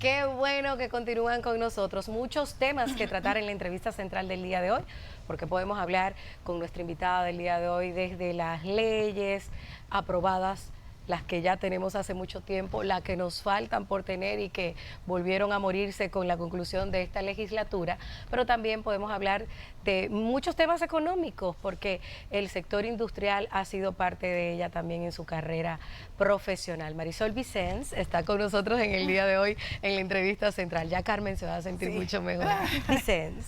Qué bueno que continúan con nosotros. Muchos temas que tratar en la entrevista central del día de hoy, porque podemos hablar con nuestra invitada del día de hoy desde las leyes aprobadas, las que ya tenemos hace mucho tiempo, las que nos faltan por tener y que volvieron a morirse con la conclusión de esta legislatura, pero también podemos hablar de muchos temas económicos, porque el sector industrial ha sido parte de ella también en su carrera profesional. Marisol Vicens está con nosotros en el día de hoy en la entrevista central. Ya Carmen se va a sentir mucho mejor. Vicens.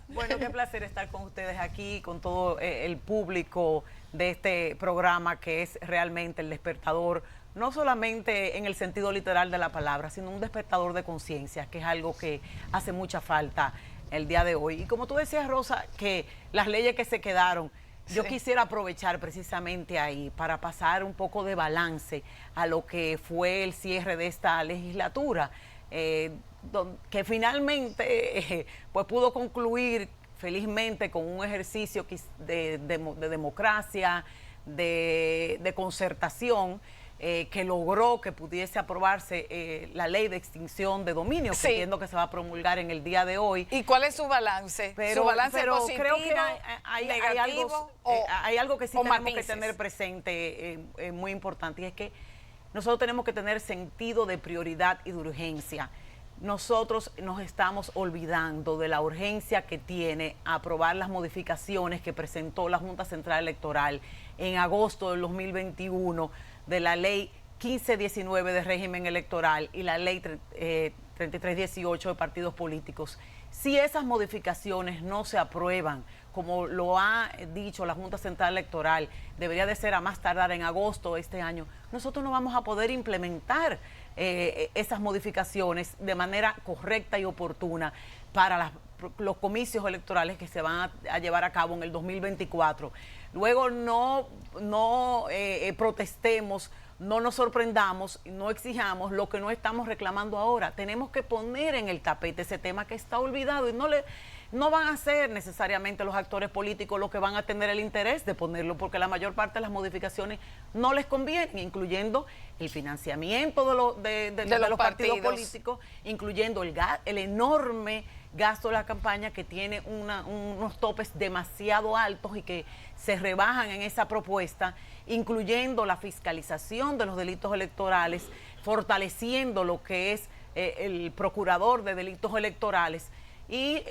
Bueno, qué placer estar con ustedes aquí, con todo el público de este programa que es realmente el despertador, no solamente en el sentido literal de la palabra, sino un despertador de conciencia, que es algo que hace mucha falta el día de hoy. Y como tú decías, Rosa, que las leyes que se quedaron, yo quisiera aprovechar precisamente ahí para pasar un poco de balance a lo que fue el cierre de esta legislatura, que finalmente pues pudo concluir felizmente con un ejercicio de democracia, de concertación, que logró que pudiese aprobarse la ley de extinción de dominio, que entiendo que se va a promulgar en el día de hoy. ¿Y cuál es su balance? Pero, ¿Su balance positivo, creo que hay algo que sí tenemos matices? que tener presente, muy importante, y es que nosotros tenemos que tener sentido de prioridad y de urgencia. Nosotros nos estamos olvidando de la urgencia que tiene aprobar las modificaciones que presentó la Junta Central Electoral en agosto del 2021 de la ley 1519 de régimen electoral y la ley 3318 de partidos políticos. Si esas modificaciones no se aprueban, como lo ha dicho la Junta Central Electoral, debería de ser a más tardar en agosto de este año, nosotros no vamos a poder implementar esas modificaciones de manera correcta y oportuna para los comicios electorales que se van a llevar a cabo en el 2024. Luego no protestemos, no nos sorprendamos, no exijamos lo que no estamos reclamando ahora. Tenemos que poner en el tapete ese tema que está olvidado y no van a ser necesariamente los actores políticos los que van a tener el interés de ponerlo, porque la mayor parte de las modificaciones no les convienen, incluyendo el financiamiento de los partidos políticos, incluyendo el enorme gasto de la campaña que tiene unos topes demasiado altos y que se rebajan en esa propuesta, incluyendo la fiscalización de los delitos electorales, fortaleciendo lo que es el procurador de delitos electorales y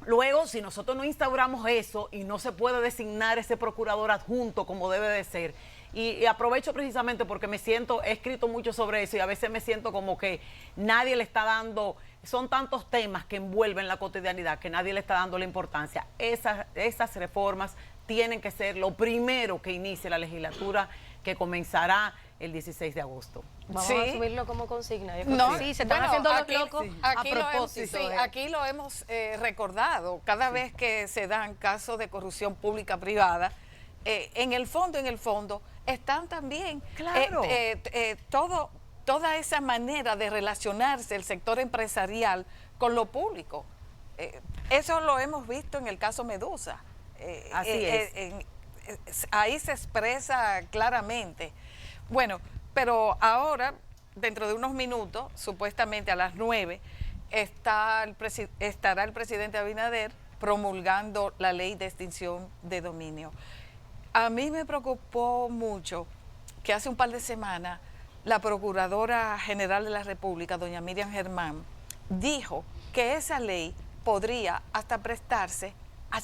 luego, si nosotros no instauramos eso y no se puede designar ese procurador adjunto como debe de ser, y aprovecho precisamente porque he escrito mucho sobre eso y a veces me siento como que nadie le está dando, son tantos temas que envuelven la cotidianidad que nadie le está dando la importancia. Esas reformas tienen que ser lo primero que inicie la legislatura que comenzará el 16 de agosto. Vamos a asumirlo como consigna. No, sí, se están haciendo los locos a aquí propósito. Aquí lo hemos recordado. Cada vez que se dan casos de corrupción pública-privada, en el fondo, están también toda esa manera de relacionarse el sector empresarial con lo público. Eso lo hemos visto en el caso Medusa. Así es. Ahí se expresa claramente. Bueno, pero ahora, dentro de unos minutos, supuestamente a las 9, estará el presidente Abinader promulgando la ley de extinción de dominio. A mí me preocupó mucho que hace un par de semanas la Procuradora General de la República, doña Miriam Germán, dijo que esa ley podría hasta prestarse a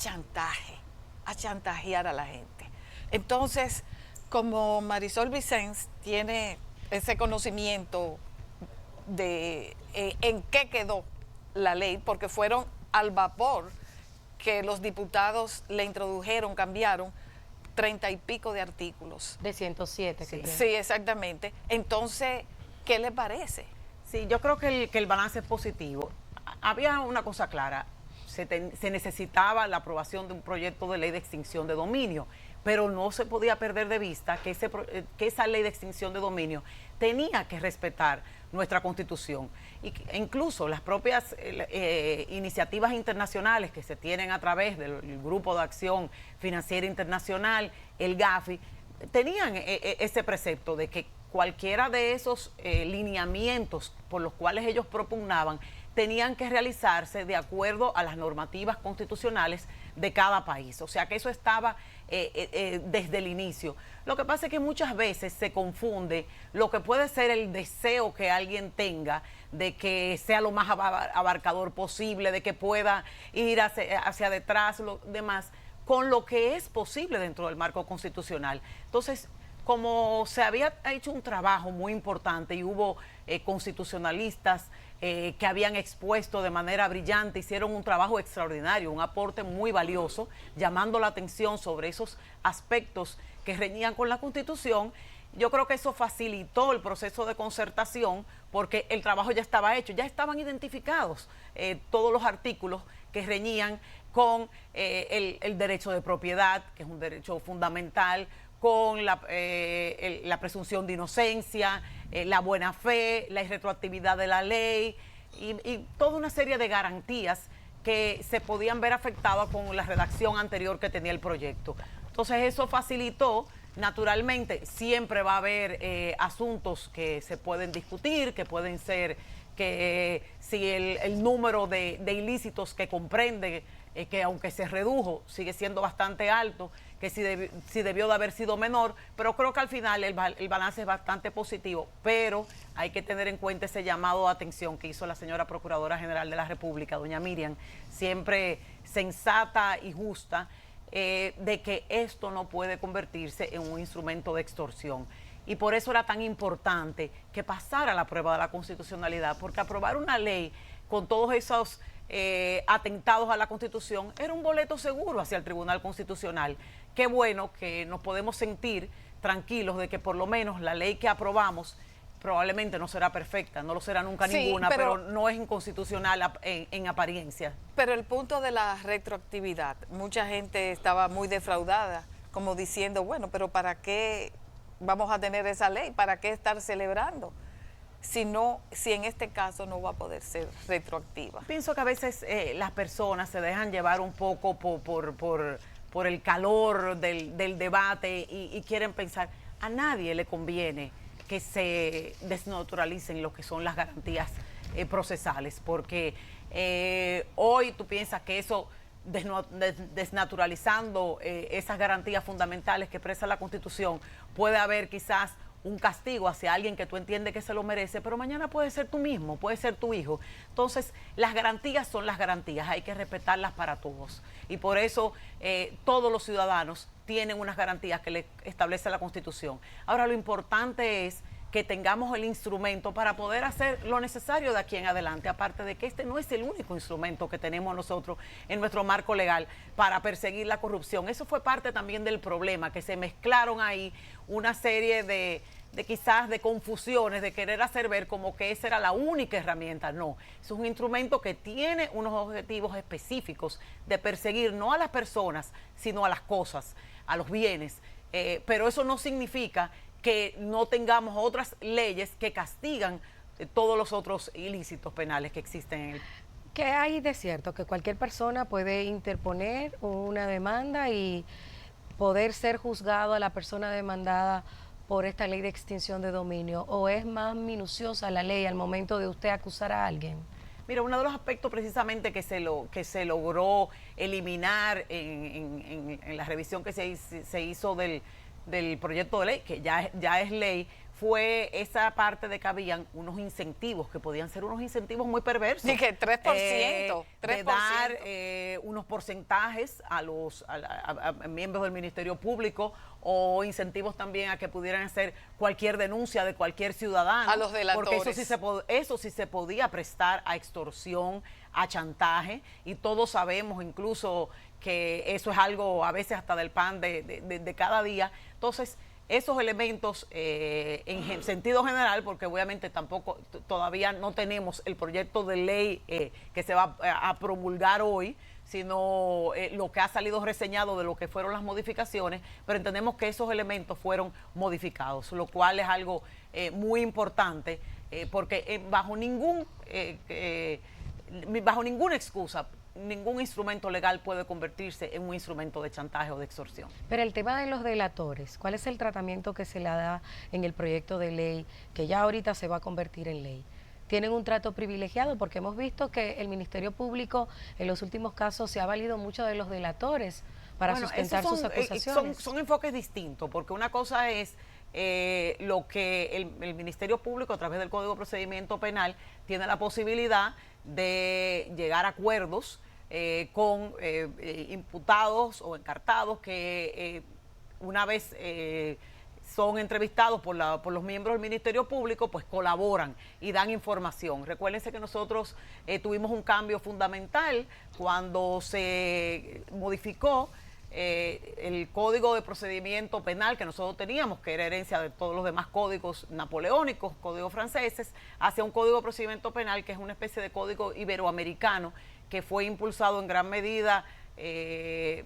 chantajear a la gente. Entonces, como Marisol Vicens tiene ese conocimiento de en qué quedó la ley, porque fueron al vapor que los diputados le introdujeron, cambiaron 30 y pico de artículos. De 107. Sí, exactamente. Entonces, ¿qué le parece? Sí, yo creo que el balance es positivo. Había una cosa clara, se necesitaba la aprobación de un proyecto de ley de extinción de dominio, pero no se podía perder de vista que esa ley de extinción de dominio tenía que respetar nuestra Constitución. E incluso las propias iniciativas internacionales que se tienen a través del Grupo de Acción Financiera Internacional, el GAFI, tenían ese precepto de que cualquiera de esos lineamientos por los cuales ellos propugnaban tenían que realizarse de acuerdo a las normativas constitucionales de cada país. O sea que eso estaba desde el inicio. Lo que pasa es que muchas veces se confunde lo que puede ser el deseo que alguien tenga de que sea lo más abarcador posible, de que pueda ir hacia detrás, lo demás, con lo que es posible dentro del marco constitucional. Entonces, como se había hecho un trabajo muy importante y hubo constitucionalistas que habían expuesto de manera brillante, hicieron un trabajo extraordinario, un aporte muy valioso, llamando la atención sobre esos aspectos que reñían con la Constitución. Yo creo que eso facilitó el proceso de concertación porque el trabajo ya estaba hecho, ya estaban identificados todos los artículos que reñían con el derecho de propiedad, que es un derecho fundamental, con la presunción de inocencia, la buena fe, la irretroactividad de la ley y toda una serie de garantías que se podían ver afectadas con la redacción anterior que tenía el proyecto. Entonces eso facilitó, naturalmente siempre va a haber asuntos que se pueden discutir, que pueden ser que si el número de ilícitos que comprende, que aunque se redujo, sigue siendo bastante alto, que si debió de haber sido menor, pero creo que al final el balance es bastante positivo, pero hay que tener en cuenta ese llamado de atención que hizo la señora Procuradora General de la República, doña Miriam, siempre sensata y justa, de que esto no puede convertirse en un instrumento de extorsión. Y por eso era tan importante que pasara la prueba de la constitucionalidad, porque aprobar una ley con todos esos atentados a la Constitución era un boleto seguro hacia el Tribunal Constitucional. Qué bueno que nos podemos sentir tranquilos de que por lo menos la ley que aprobamos probablemente no será perfecta, no lo será nunca ninguna, pero no es inconstitucional en apariencia. Pero el punto de la retroactividad, mucha gente estaba muy defraudada, como diciendo, bueno, pero ¿para qué vamos a tener esa ley? ¿Para qué estar celebrando? Si en este caso no va a poder ser retroactiva. Pienso que a veces las personas se dejan llevar un poco por el calor del debate y quieren pensar, a nadie le conviene que se desnaturalicen lo que son las garantías procesales, porque hoy tú piensas que eso, desnaturalizando esas garantías fundamentales que expresa la Constitución, puede haber quizás un castigo hacia alguien que tú entiendes que se lo merece, pero mañana puede ser tú mismo, puede ser tu hijo. Entonces, las garantías son las garantías, hay que respetarlas para todos. Y por eso todos los ciudadanos tienen unas garantías que le establece la Constitución. Ahora, lo importante es que tengamos el instrumento para poder hacer lo necesario de aquí en adelante, aparte de que este no es el único instrumento que tenemos nosotros en nuestro marco legal para perseguir la corrupción. Eso fue parte también del problema, que se mezclaron ahí una serie de quizás de confusiones, de querer hacer ver como que esa era la única herramienta. No, es un instrumento que tiene unos objetivos específicos de perseguir no a las personas, sino a las cosas, a los bienes, pero eso no significa que no tengamos otras leyes que castigan todos los otros ilícitos penales que existen en el... ¿Qué hay de cierto? Que cualquier persona puede interponer una demanda y poder ser juzgado a la persona demandada por esta ley de extinción de dominio, ¿o es más minuciosa la ley al momento de usted acusar a alguien? Mira, uno de los aspectos precisamente que se logró eliminar en la revisión que se hizo del proyecto de ley, que ya es ley, fue esa parte de que habían unos incentivos, que podían ser unos incentivos muy perversos. Sí, que 3%. De dar unos porcentajes a los miembros del Ministerio Público, o incentivos también a que pudieran hacer cualquier denuncia de cualquier ciudadano. A los delatores. Porque eso sí se podía prestar a extorsión, a chantaje, y todos sabemos incluso que eso es algo a veces hasta del pan de cada día. Entonces, esos elementos en sentido general, porque obviamente tampoco todavía no tenemos el proyecto de ley que se va a promulgar hoy, sino lo que ha salido reseñado de lo que fueron las modificaciones, pero entendemos que esos elementos fueron modificados, lo cual es algo muy importante, porque bajo ninguna excusa ningún instrumento legal puede convertirse en un instrumento de chantaje o de extorsión. Pero el tema de los delatores, ¿cuál es el tratamiento que se le da en el proyecto de ley que ya ahorita se va a convertir en ley? ¿Tienen un trato privilegiado? Porque hemos visto que el Ministerio Público en los últimos casos se ha valido mucho de los delatores para sustentar sus acusaciones. Son enfoques distintos, porque una cosa es lo que el Ministerio Público a través del Código de Procedimiento Penal tiene la posibilidad de llegar a acuerdos con imputados o encartados que una vez son entrevistados por los miembros del Ministerio Público, pues colaboran y dan información. Recuérdense que nosotros tuvimos un cambio fundamental cuando se modificó el Código de Procedimiento Penal que nosotros teníamos, que era herencia de todos los demás códigos napoleónicos, códigos franceses, hacia un Código de Procedimiento Penal que es una especie de código iberoamericano que fue impulsado en gran medida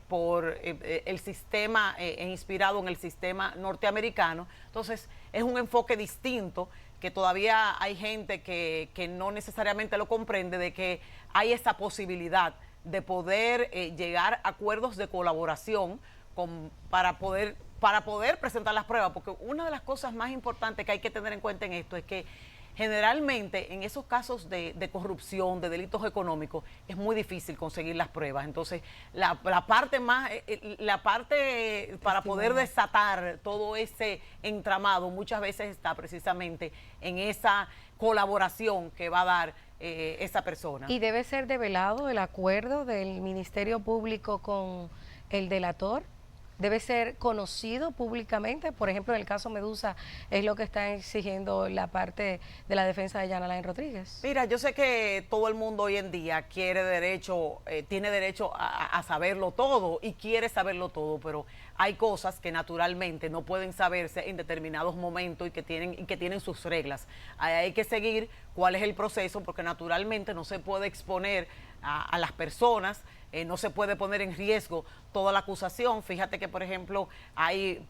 por el sistema, inspirado en el sistema norteamericano. Entonces, es un enfoque distinto que todavía hay gente que no necesariamente lo comprende, de que hay esa posibilidad de poder llegar a acuerdos de colaboración para poder presentar las pruebas, porque una de las cosas más importantes que hay que tener en cuenta en esto es que generalmente en esos casos de corrupción, de delitos económicos, es muy difícil conseguir las pruebas. Entonces, la parte para poder desatar todo ese entramado muchas veces está precisamente en esa colaboración que va a dar esa persona. ¿Y debe ser develado el acuerdo del Ministerio Público con el delator? ¿Debe ser conocido públicamente? Por ejemplo, en el caso Medusa, es lo que está exigiendo la parte de la defensa de Yana Alain Rodríguez. Mira, yo sé que todo el mundo hoy en día tiene derecho a saberlo todo y quiere saberlo todo, pero hay cosas que naturalmente no pueden saberse en determinados momentos y que tienen sus reglas. Hay que seguir cuál es el proceso, porque naturalmente no se puede exponer a las personas, no se puede poner en riesgo toda la acusación. Fíjate que, por ejemplo, hay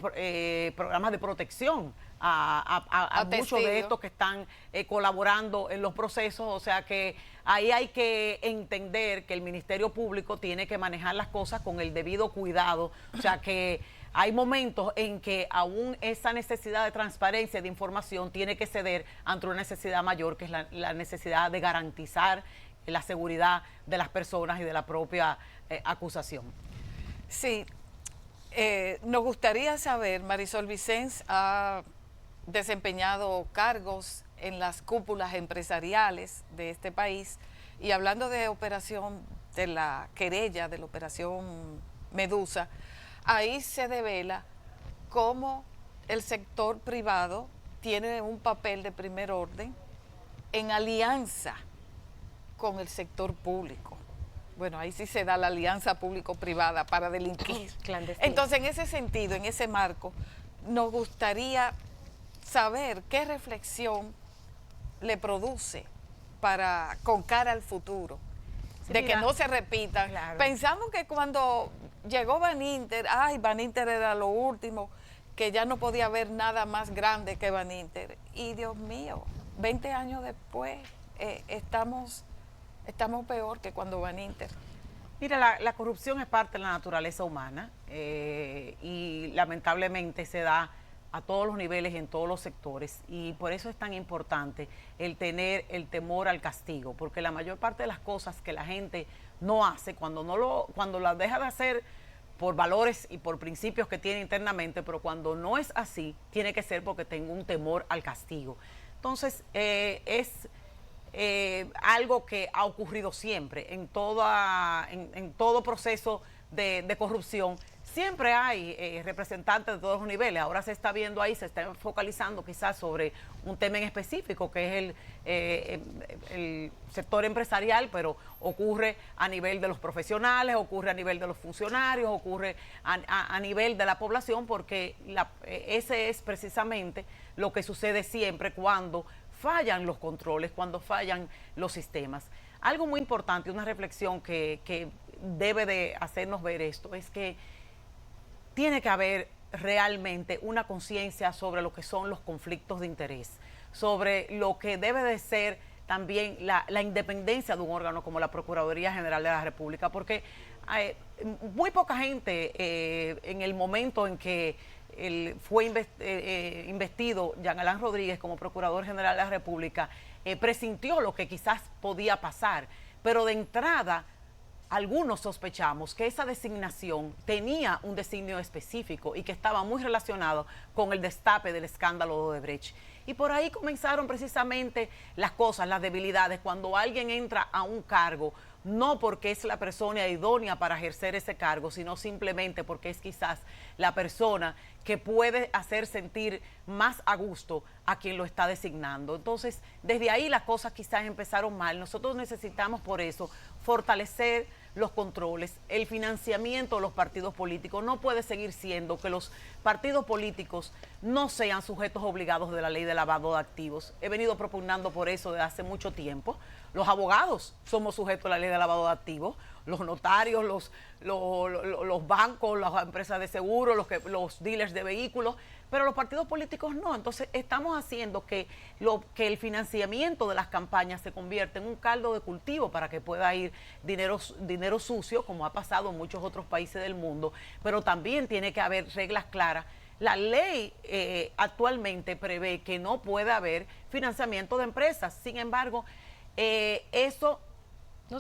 programas de protección a muchos de estos que están colaborando en los procesos, o sea que ahí hay que entender que el Ministerio Público tiene que manejar las cosas con el debido cuidado, o sea que hay momentos en que aún esa necesidad de transparencia, de información, tiene que ceder ante una necesidad mayor, que es la necesidad de garantizar la seguridad de las personas y de la propia acusación. Sí, nos gustaría saber, Marisol Vicens ha desempeñado cargos en las cúpulas empresariales de este país, y hablando de operación, de la querella, de la operación Medusa, ahí se devela cómo el sector privado tiene un papel de primer orden en alianza con el sector público. Bueno, ahí sí se da la alianza público-privada para delinquir. Entonces, en ese sentido, en ese marco, nos gustaría saber qué reflexión le produce con cara al futuro, sí, de que no se repitan. Claro. Pensamos que cuando llegó Baninter, Baninter era lo último, que ya no podía haber nada más grande que Baninter. Y Dios mío, 20 años después, estamos peor que cuando Baninter. Mira, la corrupción es parte de la naturaleza humana y lamentablemente se da a todos los niveles y en todos los sectores, y por eso es tan importante el tener el temor al castigo, porque la mayor parte de las cosas que la gente no hace, cuando las deja de hacer por valores y por principios que tiene internamente, pero cuando no es así, tiene que ser porque tengo un temor al castigo. Entonces, es algo que ha ocurrido siempre en todo proceso de corrupción. Siempre hay representantes de todos los niveles. Ahora se está viendo ahí, se está focalizando quizás sobre un tema en específico, que es el sector empresarial, pero ocurre a nivel de los profesionales, ocurre a nivel de los funcionarios, ocurre a nivel de la población, porque ese es precisamente lo que sucede siempre cuando fallan los controles, cuando fallan los sistemas. Algo muy importante, una reflexión que debe de hacernos ver esto, es que tiene que haber realmente una conciencia sobre lo que son los conflictos de interés, sobre lo que debe de ser también la independencia de un órgano como la Procuraduría General de la República, porque muy poca gente en el momento en que fue investido Jean Alain Rodríguez como Procurador General de la República, presintió lo que quizás podía pasar, pero de entrada algunos sospechamos que esa designación tenía un designio específico y que estaba muy relacionado con el destape del escándalo de Odebrecht. Y por ahí comenzaron precisamente las cosas, las debilidades, cuando alguien entra a un cargo, no porque es la persona idónea para ejercer ese cargo, sino simplemente porque es quizás la persona que puede hacer sentir más a gusto a quien lo está designando. Entonces, desde ahí las cosas quizás empezaron mal. Nosotros necesitamos por eso fortalecer los controles, el financiamiento de los partidos políticos. No puede seguir siendo que los partidos políticos no sean sujetos obligados de la ley de lavado de activos. He venido propugnando por eso desde hace mucho tiempo. Los abogados somos sujetos a la ley de lavado de activos, los notarios, los bancos, las empresas de seguro, los dealers de vehículos, pero los partidos políticos no. Entonces estamos haciendo que el financiamiento de las campañas se convierta en un caldo de cultivo para que pueda ir dinero sucio, como ha pasado en muchos otros países del mundo, pero también tiene que haber reglas claras. La ley actualmente prevé que no puede haber financiamiento de empresas. Sin embargo, eso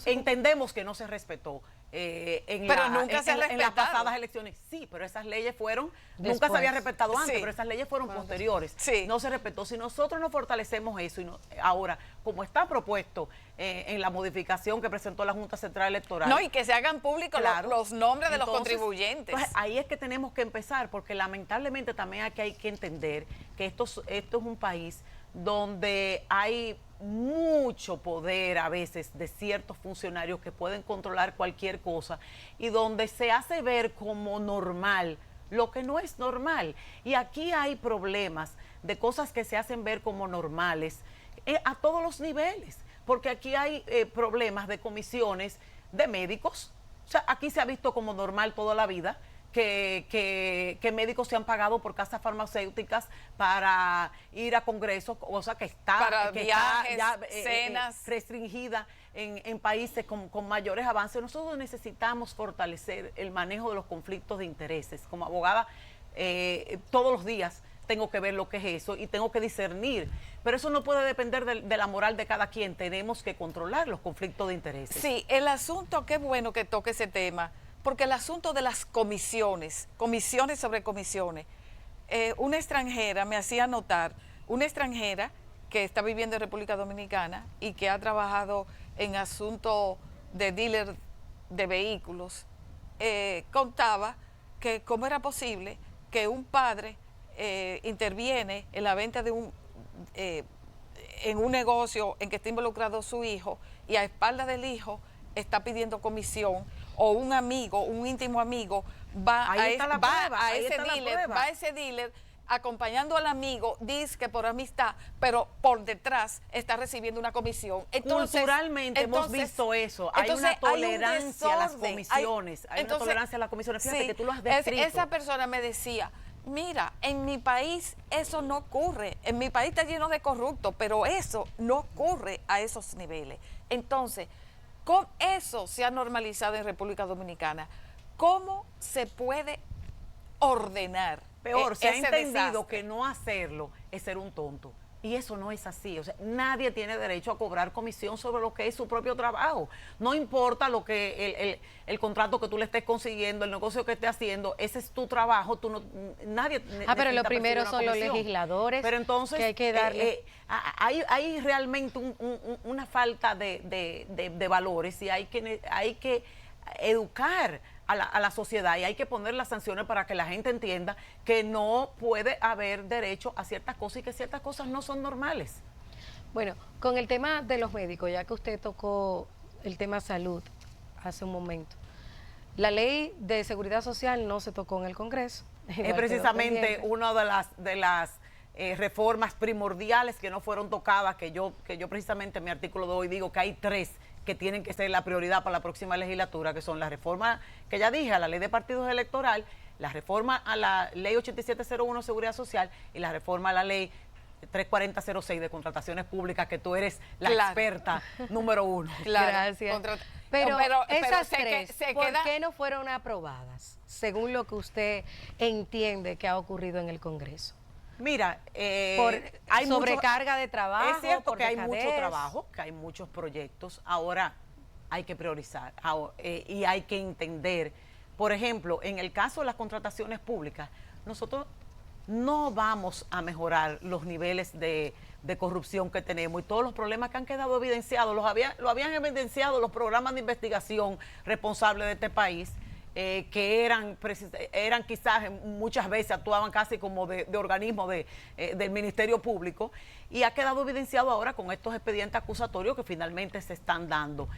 entendemos que no se respetó. En las pasadas elecciones. Sí, pero esas leyes fueron, después. Nunca se había respetado antes, pero esas leyes fueron posteriores. Sí. No se respetó. Si nosotros no fortalecemos eso, ahora, como está propuesto en la modificación que presentó la Junta Central Electoral. No, y que se hagan públicos los nombres de los contribuyentes. Pues, ahí es que tenemos que empezar, porque lamentablemente también aquí hay que entender que esto es un país donde hay mucho poder a veces de ciertos funcionarios que pueden controlar cualquier cosa y donde se hace ver como normal lo que no es normal. Y aquí hay problemas de cosas que se hacen ver como normales a todos los niveles, porque aquí hay problemas de comisiones de médicos. O sea, aquí se ha visto como normal toda la vida que médicos se han pagado por casas farmacéuticas para ir a congresos, cosa que está, viajes, ya cenas restringida en países con mayores avances. Nosotros necesitamos fortalecer el manejo de los conflictos de intereses. Como abogada, todos los días tengo que ver lo que es eso y tengo que discernir. Pero eso no puede depender de la moral de cada quien. Tenemos que controlar los conflictos de intereses. Sí, el asunto, qué bueno que toque ese tema, porque el asunto de las comisiones sobre comisiones, una extranjera me hacía notar, una extranjera que está viviendo en República Dominicana y que ha trabajado en asuntos de dealer de vehículos, contaba que cómo era posible que un padre interviene en la venta de en un negocio en que está involucrado su hijo y a espaldas del hijo está pidiendo comisión, o un amigo, un íntimo amigo, va a ese dealer acompañando al amigo, dice que por amistad, pero por detrás está recibiendo una comisión. Culturalmente hemos visto eso. Hay una tolerancia a las comisiones. Hay una tolerancia a las comisiones. Fíjate que tú lo has descrito. Esa persona me decía, mira, en mi país eso no ocurre. En mi país está lleno de corruptos, pero eso no ocurre a esos niveles. Entonces, ¿cómo eso se ha normalizado en República Dominicana? ¿Cómo se puede ordenar? Peor, se ha entendido que no hacerlo es ser un tonto. Y eso no es así. O sea, nadie tiene derecho a cobrar comisión sobre lo que es su propio trabajo. No importa lo que el contrato que tú le estés consiguiendo, el negocio que estés haciendo, ese es tu trabajo. Tú no, nadie. Pero lo primero son los legisladores. Pero entonces que hay que darle. Hay realmente una falta de valores y hay que educar a la sociedad y hay que poner las sanciones para que la gente entienda que no puede haber derecho a ciertas cosas y que ciertas cosas no son normales. Bueno, con el tema de los médicos, ya que usted tocó el tema salud hace un momento, la ley de seguridad social no se tocó en el Congreso. Es precisamente una de las reformas primordiales que no fueron tocadas, que yo precisamente en mi artículo de hoy digo que hay 3 que tienen que ser la prioridad para la próxima legislatura, que son la reforma que ya dije a la ley de partidos electoral, la reforma a la ley 8701 Seguridad Social y la reforma a la ley 34006 de contrataciones públicas, que tú eres la Claro. experta número 1. Claro, Gracias. Pero esas se tres, se ¿por queda- qué no fueron aprobadas, según lo que usted entiende que ha ocurrido en el Congreso? Mira, Por hay sobrecarga de trabajo. Es cierto por que hay mucho dejadez. trabajo, que hay muchos proyectos. Ahora hay que priorizar y hay que entender. Por ejemplo, en el caso de las contrataciones públicas, nosotros no vamos a mejorar los niveles de corrupción que tenemos y todos los problemas que han quedado evidenciados. Lo habían evidenciado los programas de investigación responsables de este país, que eran quizás muchas veces actuaban casi como de organismo del Ministerio Público, y ha quedado evidenciado ahora con estos expedientes acusatorios que finalmente se están dando.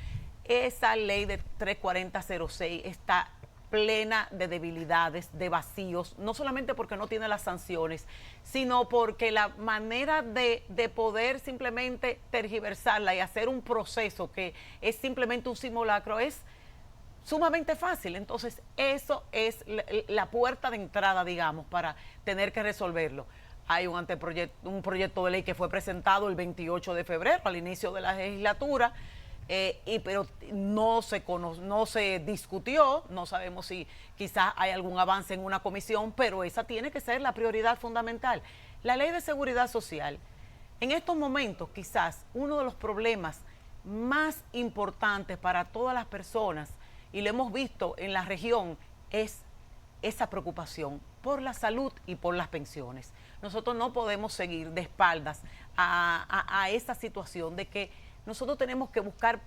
Esa ley de 34006 está plena de debilidades, de vacíos, no solamente porque no tiene las sanciones, sino porque la manera de poder simplemente tergiversarla y hacer un proceso que es simplemente un simulacro es sumamente fácil. Entonces, eso es la puerta de entrada, digamos, para tener que resolverlo. Hay un proyecto de ley que fue presentado el 28 de febrero, al inicio de la legislatura, pero no se discutió. No sabemos si quizás hay algún avance en una comisión, pero esa tiene que ser la prioridad fundamental. La Ley de Seguridad Social, en estos momentos quizás uno de los problemas más importantes para todas las personas, y lo hemos visto en la región, es esa preocupación por la salud y por las pensiones. Nosotros no podemos seguir de espaldas a esa situación de que nosotros tenemos que buscar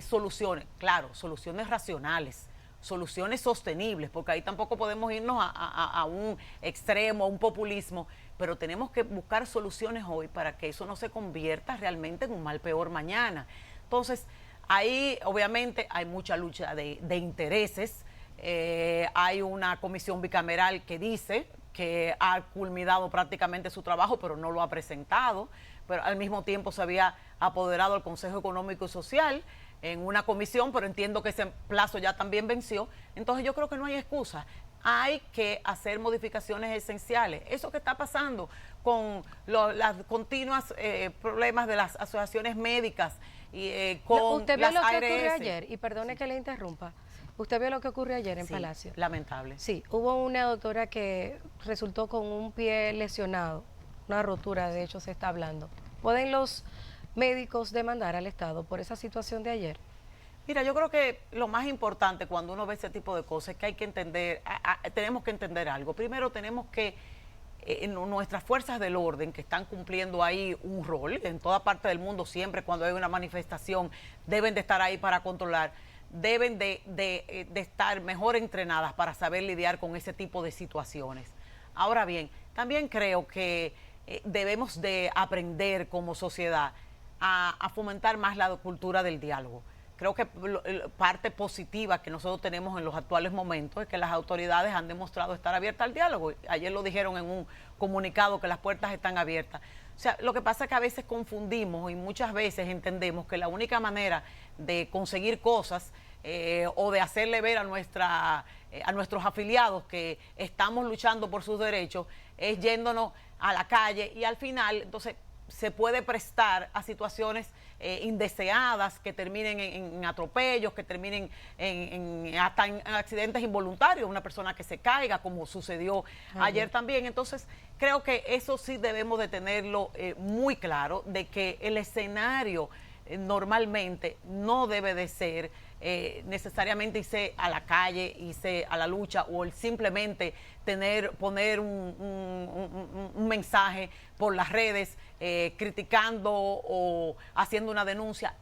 soluciones, claro, soluciones racionales, soluciones sostenibles, porque ahí tampoco podemos irnos a un extremo, a un populismo, pero tenemos que buscar soluciones hoy para que eso no se convierta realmente en un mal peor mañana. Entonces, ahí obviamente hay mucha lucha de intereses. Hay una comisión bicameral que dice que ha culminado prácticamente su trabajo, pero no lo ha presentado. Pero al mismo tiempo se había apoderado el Consejo Económico y Social en una comisión, pero entiendo que ese plazo ya también venció. Entonces yo creo que no hay excusa. Hay que hacer modificaciones esenciales. Eso que está pasando con las continuas problemas de las asociaciones médicas y con ¿Usted vio las lo que ARS. ocurrió ayer? Y perdone que le interrumpa. ¿Usted vio lo que ocurrió ayer en Sí, Palacio? lamentable. Sí, hubo una doctora que resultó con un pie lesionado, una rotura, de hecho se está hablando. ¿Pueden los médicos demandar al Estado por esa situación de ayer? Mira, yo creo que lo más importante cuando uno ve ese tipo de cosas es que hay que entender, tenemos que entender algo. Primero tenemos que nuestras fuerzas del orden, que están cumpliendo ahí un rol en toda parte del mundo, siempre cuando hay una manifestación deben de estar ahí para controlar, deben de estar mejor entrenadas para saber lidiar con ese tipo de situaciones. Ahora bien, también creo que debemos de aprender como sociedad a fomentar más la cultura del diálogo. Creo que parte positiva que nosotros tenemos en los actuales momentos es que las autoridades han demostrado estar abiertas al diálogo. Ayer lo dijeron en un comunicado que las puertas están abiertas. O sea, lo que pasa es que a veces confundimos y muchas veces entendemos que la única manera de conseguir cosas o de hacerle ver a nuestros afiliados que estamos luchando por sus derechos es yéndonos a la calle, y al final entonces se puede prestar a situaciones indeseadas que terminen en atropellos, que terminen hasta en accidentes involuntarios, una persona que se caiga, como sucedió ayer también. Entonces, creo que eso sí debemos de tenerlo muy claro, de que el escenario normalmente no debe de ser necesariamente irse a la calle, irse a la lucha, o el simplemente poner un mensaje por las redes criticando o haciendo una denuncia.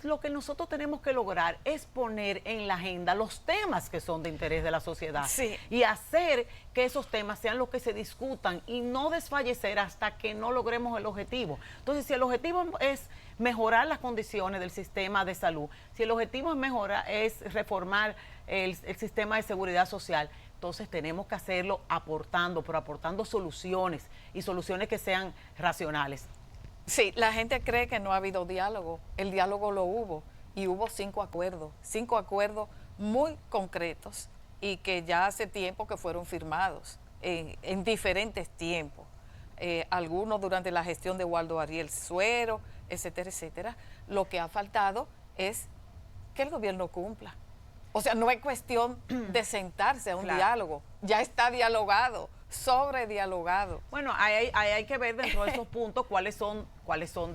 Lo que nosotros tenemos que lograr es poner en la agenda los temas que son de interés de la sociedad, sí, y hacer que esos temas sean los que se discutan y no desfallecer hasta que no logremos el objetivo. Entonces, si el objetivo es mejorar las condiciones del sistema de salud, si el objetivo es reformar el sistema de seguridad social, entonces tenemos que hacerlo pero aportando soluciones, y soluciones que sean racionales. Sí, la gente cree que no ha habido diálogo. El diálogo lo hubo, y hubo 5 acuerdos muy concretos, y que ya hace tiempo que fueron firmados en diferentes tiempos. algunos durante la gestión de Waldo Ariel Suero, etcétera, etcétera. Lo que ha faltado es que el gobierno cumpla. O sea, no es cuestión de sentarse a un diálogo, ya está dialogado, sobredialogado. Bueno, ahí hay que ver dentro de esos puntos cuáles son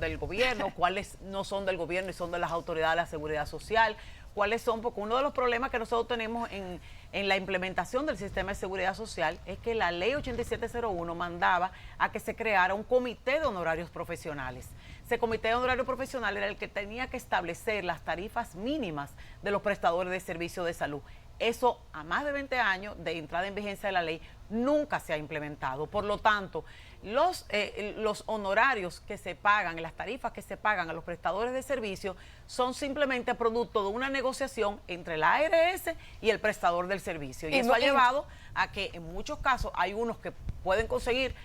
del gobierno, cuáles no son del gobierno y son de las autoridades de la seguridad social, cuáles son, porque uno de los problemas que nosotros tenemos en la implementación del sistema de seguridad social es que la ley 8701 mandaba a que se creara un comité de honorarios profesionales. Ese comité de honorarios profesionales era el que tenía que establecer las tarifas mínimas de los prestadores de servicios de salud. Eso, a más de 20 años de entrada en vigencia de la ley, nunca se ha implementado. Por lo tanto, los honorarios que se pagan, las tarifas que se pagan a los prestadores de servicios son simplemente producto de una negociación entre la ARS y el prestador del servicio. Y eso ha llevado a que en muchos casos hay unos que pueden conseguir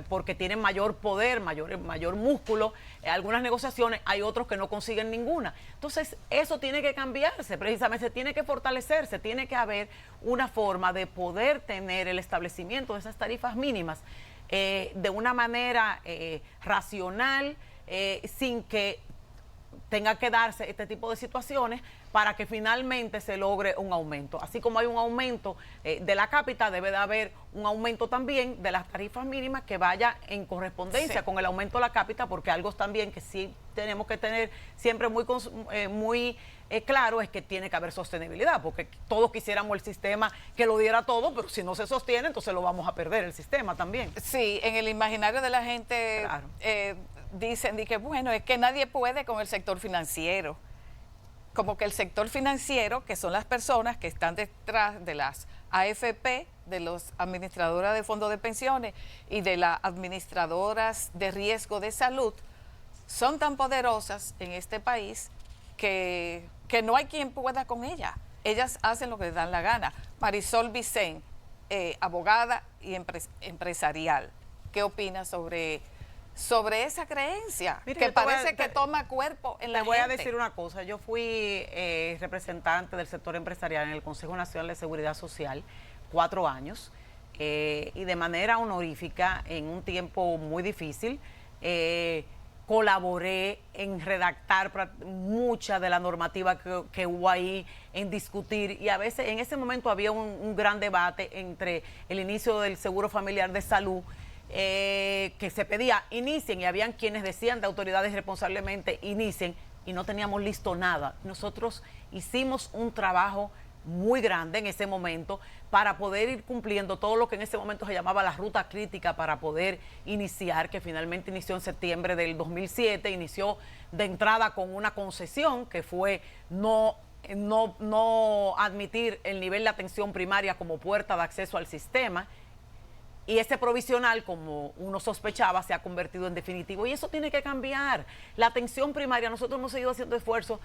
porque tienen mayor poder, mayor músculo, algunas negociaciones, hay otros que no consiguen ninguna. Entonces, eso tiene que cambiarse, precisamente, tiene que fortalecerse, tiene que haber una forma de poder tener el establecimiento de esas tarifas mínimas de una manera racional, sin que tenga que darse este tipo de situaciones para que finalmente se logre un aumento. Así como hay un aumento de la cápita, debe de haber un aumento también de las tarifas mínimas que vaya en correspondencia con el aumento de la cápita, porque algo también que sí tenemos que tener siempre muy claro es que tiene que haber sostenibilidad, porque todos quisiéramos el sistema que lo diera todo, pero si no se sostiene, entonces lo vamos a perder el sistema también. Sí, en el imaginario de la gente dicen que bueno, es que nadie puede con el sector financiero. Como que el sector financiero, que son las personas que están detrás de las AFP, de los administradoras de fondos de pensiones y de las administradoras de riesgo de salud, son tan poderosas en este país que no hay quien pueda con ellas. Ellas hacen lo que les dan la gana. Marisol Vicent, abogada y empresarial, ¿qué opina sobre esa creencia? Mire, que parece que toma cuerpo en la gente. Te voy a decir una cosa, yo fui representante del sector empresarial en el Consejo Nacional de Seguridad Social 4 años y de manera honorífica en un tiempo muy difícil colaboré en redactar mucha de la normativa que hubo ahí, en discutir, y a veces en ese momento había un gran debate entre el inicio del seguro familiar de salud, que se pedía inicien, y habían quienes decían de autoridades responsablemente inicien, y no teníamos listo nada. Nosotros hicimos un trabajo muy grande en ese momento para poder ir cumpliendo todo lo que en ese momento se llamaba la ruta crítica para poder iniciar, que finalmente inició en septiembre del 2007, inició de entrada con una concesión que fue no admitir el nivel de atención primaria como puerta de acceso al sistema. Y ese provisional, como uno sospechaba, se ha convertido en definitivo. Y eso tiene que cambiar. La atención primaria, nosotros hemos seguido haciendo esfuerzos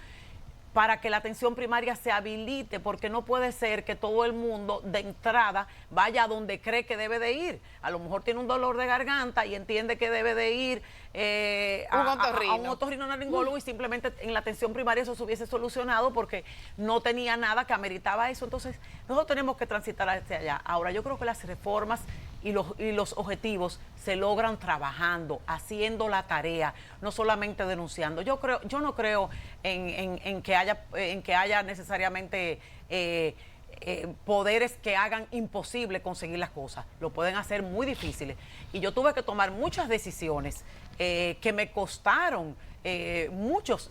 para que la atención primaria se habilite, porque no puede ser que todo el mundo de entrada vaya a donde cree que debe de ir. A lo mejor tiene un dolor de garganta y entiende que debe de ir a un otorrinolaringólogo y simplemente en la atención primaria eso se hubiese solucionado porque no tenía nada que ameritaba eso. Entonces, nosotros tenemos que transitar hacia allá. Ahora, yo creo que las reformas y los objetivos se logran trabajando, haciendo la tarea, no solamente denunciando. Yo no creo en que haya necesariamente poderes que hagan imposible conseguir las cosas. Lo pueden hacer muy difíciles. Y yo tuve que tomar muchas decisiones que me costaron muchos,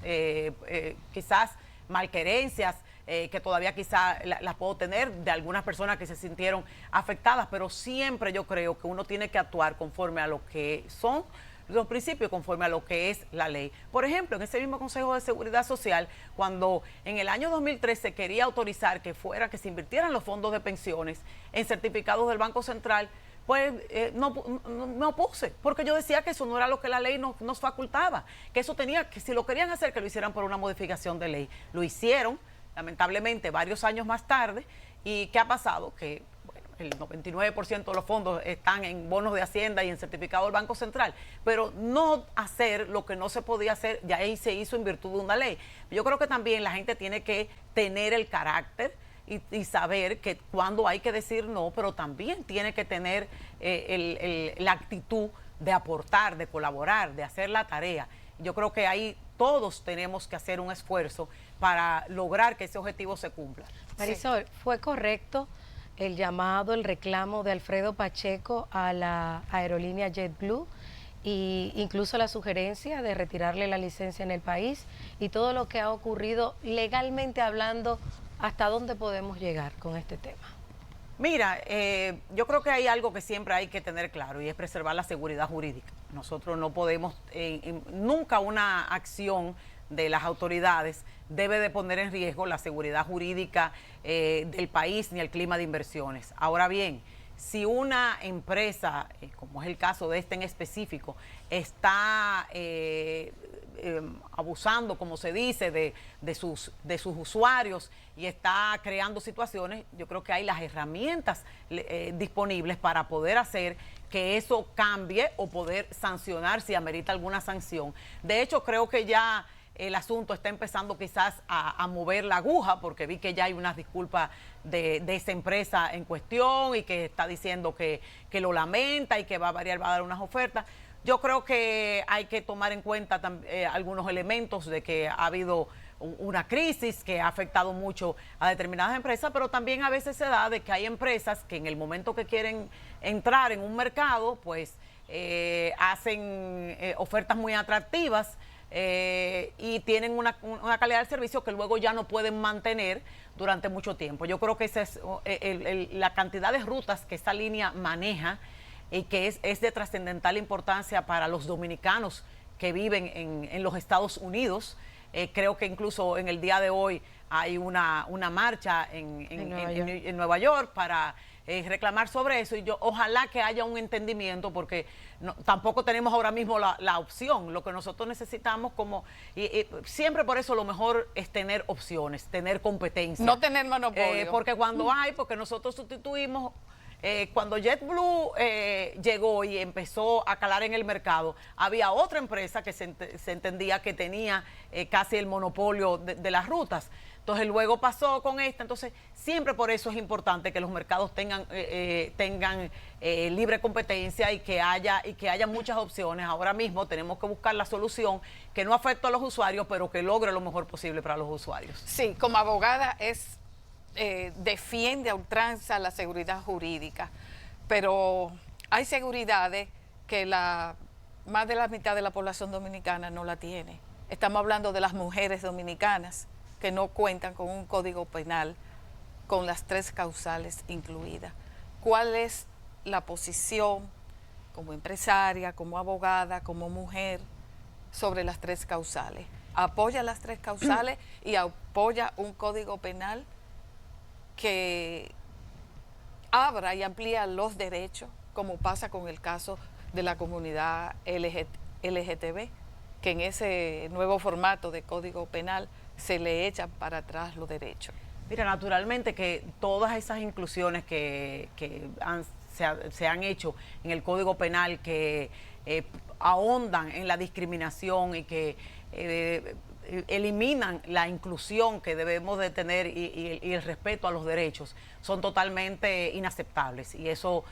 quizás malquerencias, que todavía quizás las puedo tener de algunas personas que se sintieron afectadas, pero siempre yo creo que uno tiene que actuar conforme a lo que son los principios, conforme a lo que es la ley. Por ejemplo, en ese mismo Consejo de Seguridad Social, cuando en el año 2003 se quería autorizar que se invirtieran los fondos de pensiones en certificados del Banco Central, pues no opuse, porque yo decía que eso no era lo que la ley nos facultaba, que eso tenía, que si lo querían hacer, que lo hicieran por una modificación de ley. Lo hicieron, lamentablemente, varios años más tarde. ¿Y qué ha pasado? Que el 99% de los fondos están en bonos de Hacienda y en certificados del Banco Central, pero no hacer lo que no se podía hacer, ya ahí se hizo en virtud de una ley. Yo creo que también la gente tiene que tener el carácter y saber que cuando hay que decir no, pero también tiene que tener la actitud de aportar, de colaborar, de hacer la tarea. Yo creo que ahí todos tenemos que hacer un esfuerzo para lograr que ese objetivo se cumpla. Marisol, ¿fue correcto el llamado, el reclamo de Alfredo Pacheco a la aerolínea JetBlue e incluso la sugerencia de retirarle la licencia en el país y todo lo que ha ocurrido legalmente hablando, hasta dónde podemos llegar con este tema? Mira, yo creo que hay algo que siempre hay que tener claro y es preservar la seguridad jurídica. Nosotros no podemos, nunca una acción de las autoridades debe de poner en riesgo la seguridad jurídica del país ni el clima de inversiones. Ahora bien, si una empresa, como es el caso de este en específico, está abusando, como se dice, de sus usuarios y está creando situaciones, yo creo que hay las herramientas disponibles para poder hacer que eso cambie o poder sancionar si amerita alguna sanción. De hecho, creo que ya el asunto está empezando quizás a mover la aguja, porque vi que ya hay unas disculpas de esa empresa en cuestión y que está diciendo que lo lamenta y que va a dar unas ofertas. Yo creo que hay que tomar en cuenta algunos elementos de que ha habido una crisis que ha afectado mucho a determinadas empresas, pero también a veces se da de que hay empresas que en el momento que quieren entrar en un mercado, pues hacen ofertas muy atractivas y tienen una calidad de servicio que luego ya no pueden mantener durante mucho tiempo. Yo creo que esa es la cantidad de rutas que esta línea maneja y que es de trascendental importancia para los dominicanos que viven en los Estados Unidos. Creo que incluso en el día de hoy hay una marcha en Nueva York para reclamar sobre eso, y yo ojalá que haya un entendimiento, porque tampoco tenemos ahora mismo la opción. Lo que nosotros necesitamos siempre, por eso lo mejor es tener opciones, tener competencia. No tener monopolio. Porque cuando porque nosotros sustituimos. Cuando JetBlue llegó y empezó a calar en el mercado, había otra empresa que se entendía que tenía casi el monopolio de las rutas. Entonces luego pasó con esta. Entonces siempre por eso es importante que los mercados tengan libre competencia y que haya muchas opciones. Ahora mismo tenemos que buscar la solución que no afecte a los usuarios, pero que logre lo mejor posible para los usuarios. Sí, como abogada defiende a ultranza la seguridad jurídica, pero hay seguridades que más de la mitad de la población dominicana no la tiene. Estamos hablando de las mujeres dominicanas que no cuentan con un código penal con las 3 causales incluidas. ¿Cuál es la posición como empresaria, como abogada, como mujer sobre las 3 causales? ¿Apoya las 3 causales y apoya un código penal que abra y amplía los derechos, como pasa con el caso de la comunidad LGTB, que en ese nuevo formato de código penal se le echan para atrás los derechos? Mira, naturalmente que todas esas inclusiones que se han hecho en el Código Penal, que ahondan en la discriminación y que eliminan la inclusión que debemos de tener y el respeto a los derechos, son totalmente inaceptables, y eso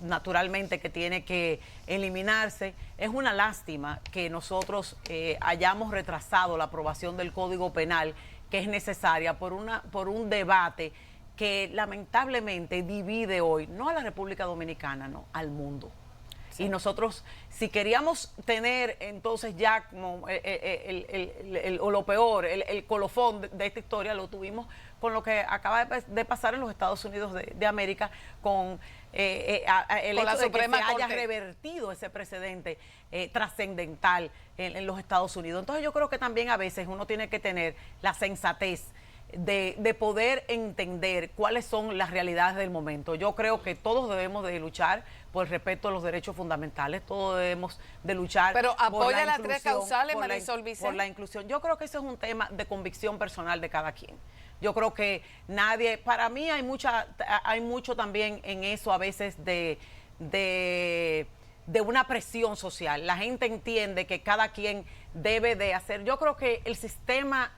naturalmente que tiene que eliminarse. Es una lástima que nosotros hayamos retrasado la aprobación del Código Penal, que es necesaria por un debate que lamentablemente divide hoy, no a la República Dominicana, no, al mundo. Sí. Y nosotros, si queríamos tener entonces ya como lo peor, el colofón de esta historia, lo tuvimos con lo que acaba de pasar en los Estados Unidos de América, con el hecho de que se haya revertido ese precedente trascendental en los Estados Unidos. Entonces yo creo que también a veces uno tiene que tener la sensatez de poder entender cuáles son las realidades del momento. Yo creo que todos debemos de luchar por el respeto a los derechos fundamentales, todos debemos de luchar. Pero apoya las 3 causales, Marisol Vicente. Por la inclusión. Yo creo que ese es un tema de convicción personal de cada quien. Yo creo que nadie, para mí hay mucho también en eso a veces de una presión social. La gente entiende que cada quien debe de hacer. Yo creo que el sistema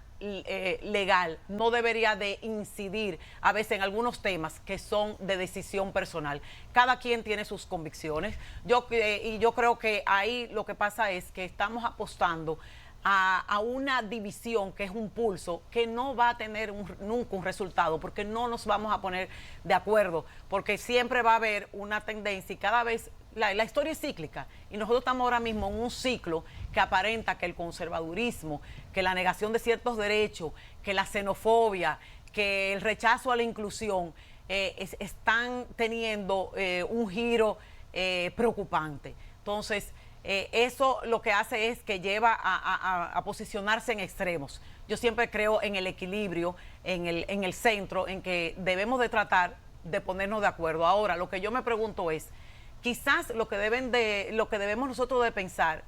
legal no debería de incidir a veces en algunos temas que son de decisión personal. Cada quien tiene sus convicciones. Y yo creo que ahí lo que pasa es que estamos apostando a una división que es un pulso que no va a tener nunca un resultado, porque no nos vamos a poner de acuerdo, porque siempre va a haber una tendencia y cada vez la historia es cíclica y nosotros estamos ahora mismo en un ciclo que aparenta que el conservadurismo, que la negación de ciertos derechos, que la xenofobia, que el rechazo a la inclusión están teniendo un giro preocupante. Entonces, eso lo que hace es que lleva a posicionarse en extremos. Yo siempre creo en el equilibrio, en el centro, en que debemos de tratar de ponernos de acuerdo. Ahora, lo que yo me pregunto es, quizás lo que debemos nosotros de pensar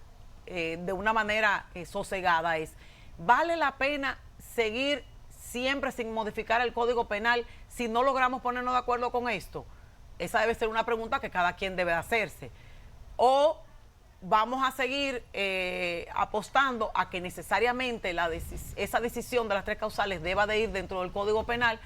de una manera sosegada es, ¿vale la pena seguir siempre sin modificar el Código Penal si no logramos ponernos de acuerdo con esto? Esa debe ser una pregunta que cada quien debe hacerse. O vamos a seguir apostando a que necesariamente esa decisión de las 3 causales deba de ir dentro del Código Penal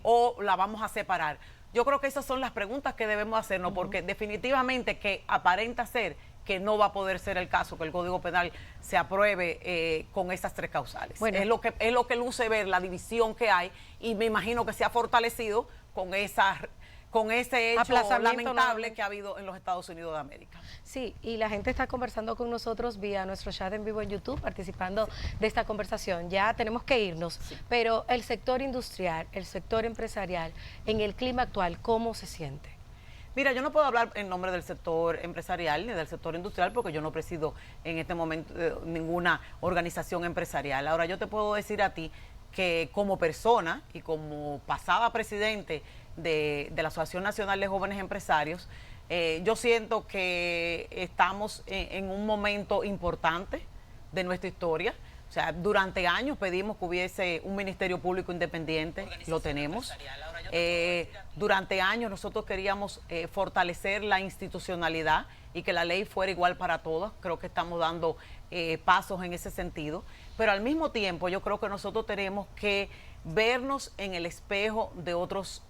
o la vamos a separar. Yo creo que esas son las preguntas que debemos hacernos, porque definitivamente que aparenta ser que no va a poder ser el caso que el Código Penal se apruebe con esas 3 causales. Bueno, es lo que luce ver la división que hay, y me imagino que se ha fortalecido con ese hecho lamentable que ha habido en los Estados Unidos de América. Sí, y la gente está conversando con nosotros vía nuestro chat en vivo en YouTube, participando de esta conversación. Ya tenemos que irnos, pero el sector industrial, el sector empresarial, en el clima actual, ¿cómo se siente? Mira, yo no puedo hablar en nombre del sector empresarial ni del sector industrial porque yo no presido en este momento ninguna organización empresarial. Ahora, yo te puedo decir a ti que como persona y como pasada presidente de la Asociación Nacional de Jóvenes Empresarios, yo siento que estamos en un momento importante de nuestra historia. O sea, durante años pedimos que hubiese un Ministerio Público Independiente, lo tenemos. Durante años nosotros queríamos fortalecer la institucionalidad y que la ley fuera igual para todos. Creo que estamos dando pasos en ese sentido. Pero al mismo tiempo yo creo que nosotros tenemos que vernos en el espejo de otros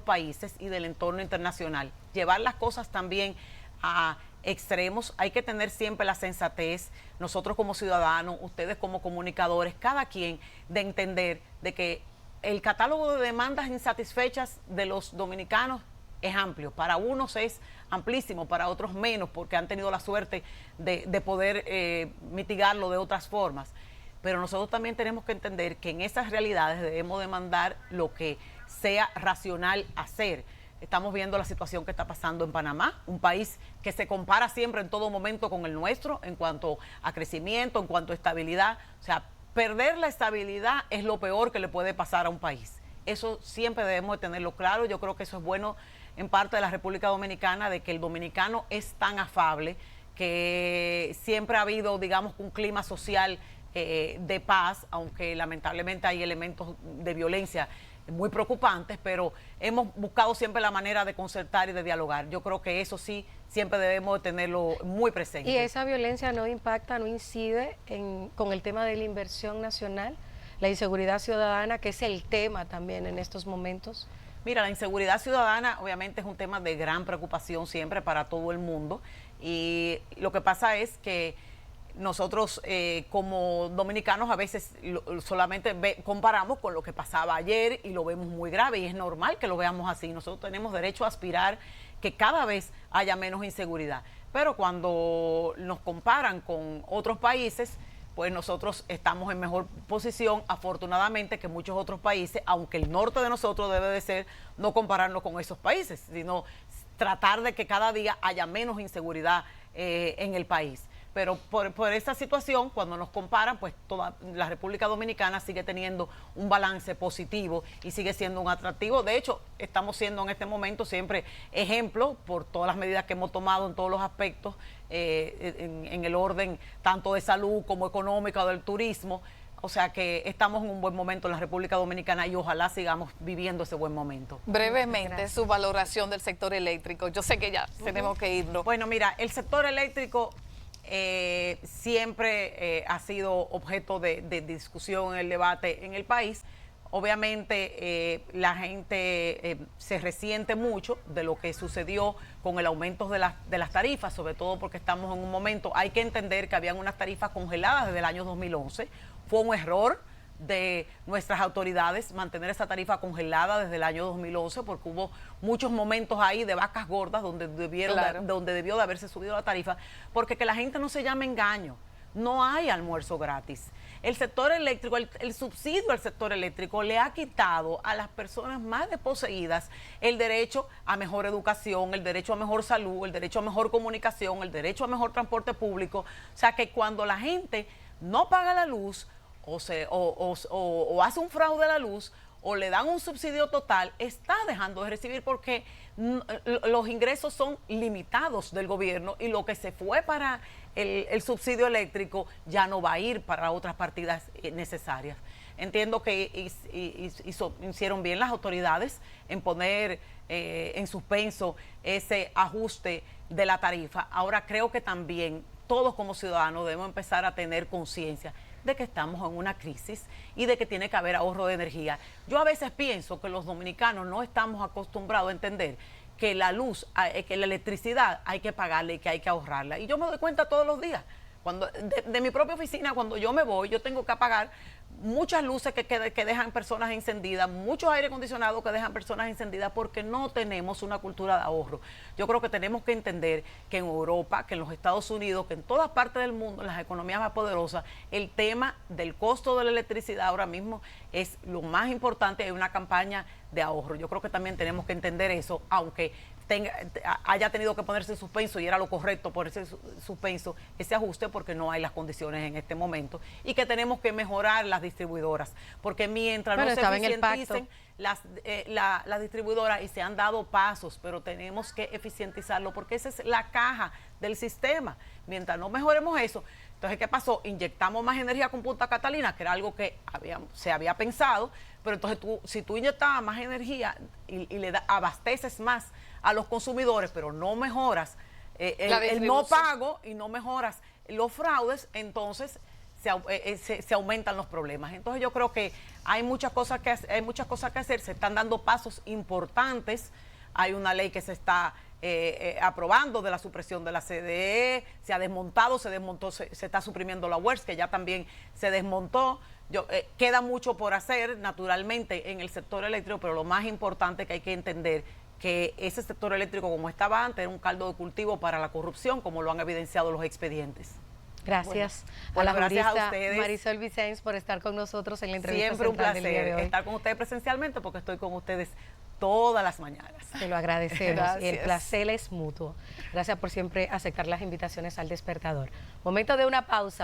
países y del entorno internacional. Llevar las cosas también a extremos. Hay que tener siempre la sensatez, nosotros como ciudadanos, ustedes como comunicadores, cada quien, de entender de que el catálogo de demandas insatisfechas de los dominicanos es amplio. Para unos es amplísimo, para otros menos, porque han tenido la suerte de poder mitigarlo de otras formas. Pero nosotros también tenemos que entender que en esas realidades debemos demandar lo que sea racional hacer. Estamos viendo la situación que está pasando en Panamá, un país que se compara siempre en todo momento con el nuestro en cuanto a crecimiento, en cuanto a estabilidad. O sea, perder la estabilidad es lo peor que le puede pasar a un país. Eso siempre debemos de tenerlo claro. Yo creo que eso es bueno en parte de la República Dominicana, de que el dominicano es tan afable, que siempre ha habido, digamos, un clima social de paz, aunque lamentablemente hay elementos de violencia muy preocupantes, pero hemos buscado siempre la manera de concertar y de dialogar. Yo creo que eso sí, siempre debemos de tenerlo muy presente. ¿Y esa violencia no impacta, no incide con el tema de la inversión nacional, la inseguridad ciudadana, que es el tema también en estos momentos? Mira, la inseguridad ciudadana obviamente es un tema de gran preocupación siempre para todo el mundo, y lo que pasa es que nosotros como dominicanos a veces solamente comparamos con lo que pasaba ayer y lo vemos muy grave, y es normal que lo veamos así. Nosotros tenemos derecho a aspirar que cada vez haya menos inseguridad, pero cuando nos comparan con otros países, pues nosotros estamos en mejor posición, afortunadamente, que muchos otros países, aunque el norte de nosotros debe de ser no compararnos con esos países, sino tratar de que cada día haya menos inseguridad en el país. Pero por esta situación, cuando nos comparan, pues toda la República Dominicana sigue teniendo un balance positivo y sigue siendo un atractivo. De hecho, estamos siendo en este momento siempre ejemplo por todas las medidas que hemos tomado en todos los aspectos, en el orden tanto de salud como económico, del turismo. O sea que estamos en un buen momento en la República Dominicana y ojalá sigamos viviendo ese buen momento. Brevemente, su valoración del sector eléctrico. Yo sé que ya tenemos que irnos. Bueno, mira, el sector eléctrico siempre ha sido objeto de discusión en el debate en el país. Obviamente la gente se resiente mucho de lo que sucedió con el aumento de las tarifas, sobre todo porque estamos en un momento, hay que entender que habían unas tarifas congeladas desde el año 2011, fue un error de nuestras autoridades mantener esa tarifa congelada desde el año 2011 porque hubo muchos momentos ahí de vacas gordas donde debió de haberse subido la tarifa, porque que la gente no se llame engaño. No hay almuerzo gratis. El sector eléctrico, el subsidio al sector eléctrico le ha quitado a las personas más desposeídas el derecho a mejor educación, el derecho a mejor salud, el derecho a mejor comunicación, el derecho a mejor transporte público. O sea que cuando la gente no paga la luz o hace un fraude a la luz o le dan un subsidio total, está dejando de recibir porque los ingresos son limitados del gobierno y lo que se fue para el subsidio eléctrico ya no va a ir para otras partidas necesarias. Entiendo que hicieron bien las autoridades en poner en suspenso ese ajuste de la tarifa. Ahora creo que también todos como ciudadanos debemos empezar a tener conciencia de que estamos en una crisis y de que tiene que haber ahorro de energía. Yo a veces pienso que los dominicanos no estamos acostumbrados a entender que la luz, que la electricidad hay que pagarla y que hay que ahorrarla. Y yo me doy cuenta todos los días. De mi propia oficina, cuando yo me voy, yo tengo que apagar muchas luces que dejan personas encendidas, muchos aire acondicionados que dejan personas encendidas porque no tenemos una cultura de ahorro. Yo creo que tenemos que entender que en Europa, que en los Estados Unidos, que en todas partes del mundo, en las economías más poderosas, el tema del costo de la electricidad ahora mismo es lo más importante. Hay una campaña de ahorro. Yo creo que también tenemos que entender eso, aunque haya tenido que ponerse en suspenso y era lo correcto ponerse suspenso ese ajuste porque no hay las condiciones en este momento y que tenemos que mejorar las distribuidoras porque mientras no se eficienticen las distribuidoras, y se han dado pasos, pero tenemos que eficientizarlo porque esa es la caja del sistema. Mientras no mejoremos eso, entonces ¿qué pasó? Inyectamos más energía con Punta Catalina, que era algo que se había pensado, pero entonces si tú inyectabas más energía y abasteces más a los consumidores, pero no mejoras el no pago y no mejoras los fraudes, entonces se aumentan los problemas. Entonces yo creo que hay muchas cosas que hacer, se están dando pasos importantes. Hay una ley que se está aprobando de la supresión de la CDE, se ha desmontado, se está suprimiendo la UERS, que ya también se desmontó. Queda mucho por hacer, naturalmente, en el sector eléctrico, pero lo más importante que hay que entender que ese sector eléctrico, como estaba antes, era un caldo de cultivo para la corrupción, como lo han evidenciado los expedientes. Gracias a la jurista Marisol Vicens por estar con nosotros en la entrevista. Siempre un placer del día de hoy. Estar con ustedes presencialmente porque estoy con ustedes todas las mañanas. Te lo agradecemos. Y el placer es mutuo. Gracias por siempre aceptar las invitaciones al Despertador. Momento de una pausa.